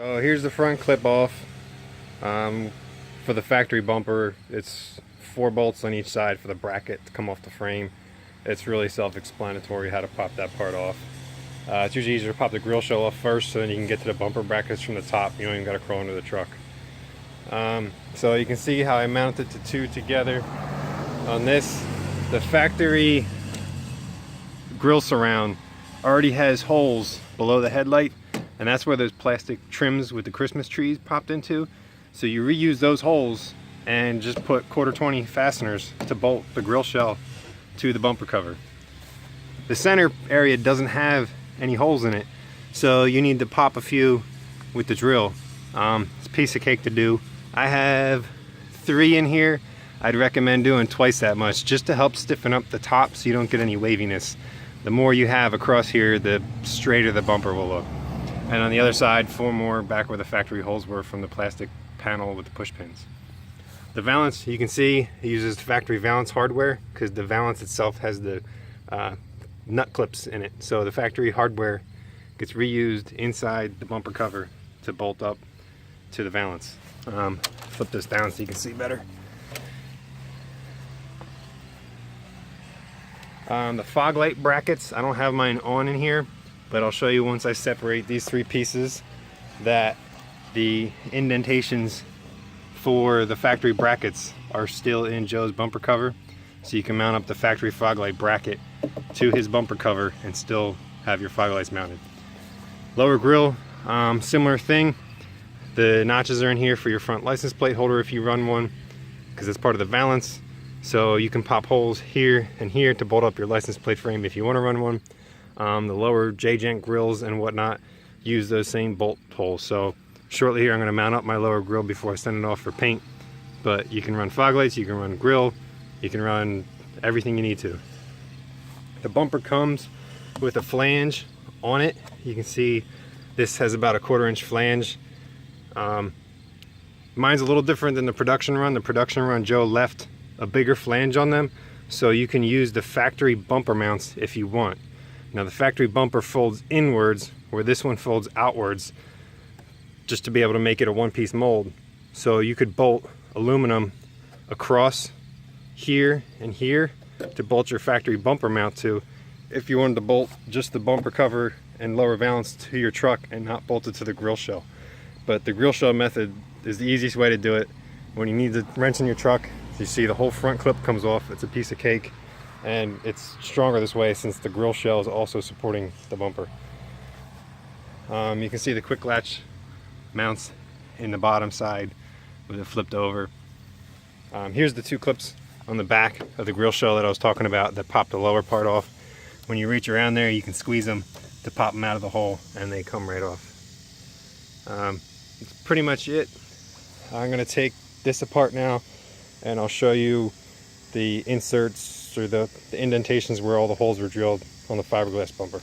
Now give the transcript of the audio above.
So here's the front clip off. For the factory bumper, it's 4 bolts on each side for the bracket to come off the frame. It's really self-explanatory how to pop that part off. It's usually easier to pop the grill shell off first, so then you can get to the bumper brackets from the top. You don't even got to crawl into the truck. So you can see how I mounted the two together. On this, the factory grill surround already has holes below the headlight, and that's where those plastic trims with the Christmas trees popped into. So you reuse those holes and just put 1/4-20 fasteners to bolt the grill shell to the bumper cover. The center area doesn't have any holes in it, so you need to pop a few with the drill. It's a piece of cake to do. I have 3 in here. I'd recommend doing twice that much just to help stiffen up the top so you don't get any waviness. The more you have across here, the straighter the bumper will look. And on the other side, 4 more back where the factory holes were from the plastic panel with the push pins. The valance, you can see, it uses factory valance hardware because the valance itself has the nut clips in it. So the factory hardware gets reused inside the bumper cover to bolt up to the valance. Flip this down so you can see better. The fog light brackets, I don't have mine on in here, but I'll show you once I separate these 3 pieces that the indentations for the factory brackets are still in Joe's bumper cover. So you can mount up the factory fog light bracket to his bumper cover and still have your fog lights mounted. Lower grille, similar thing. The notches are in here for your front license plate holder if you run one, because it's part of the valance. So you can pop holes here and here to bolt up your license plate frame if you want to run one. The lower J-Gent grills and whatnot use those same bolt holes. So shortly here I'm going to mount up my lower grill before I send it off for paint. But you can run fog lights, you can run grill, you can run everything you need to. The bumper comes with a flange on it. You can see this has about a 1/4 inch flange. Mine's a little different than the production run. The production run, Joe left a bigger flange on them, so you can use the factory bumper mounts if you want. Now the factory bumper folds inwards, where this one folds outwards, just to be able to make it a one-piece mold. So you could bolt aluminum across here and here to bolt your factory bumper mount to, if you wanted to bolt just the bumper cover and lower valance to your truck and not bolt it to the grill shell. But the grill shell method is the easiest way to do it. When you need the wrench in your truck, you see the whole front clip comes off. It's a piece of cake, and it's stronger this way since the grill shell is also supporting the bumper. You can see the quick latch mounts in the bottom side with it flipped over. Here's the 2 clips on the back of the grill shell that I was talking about that pop the lower part off. When you reach around there, you can squeeze them to pop them out of the hole, and they come right off. That's pretty much it. I'm going to take this apart now, and I'll show you the inserts or the indentations where all the holes were drilled on the fiberglass bumper.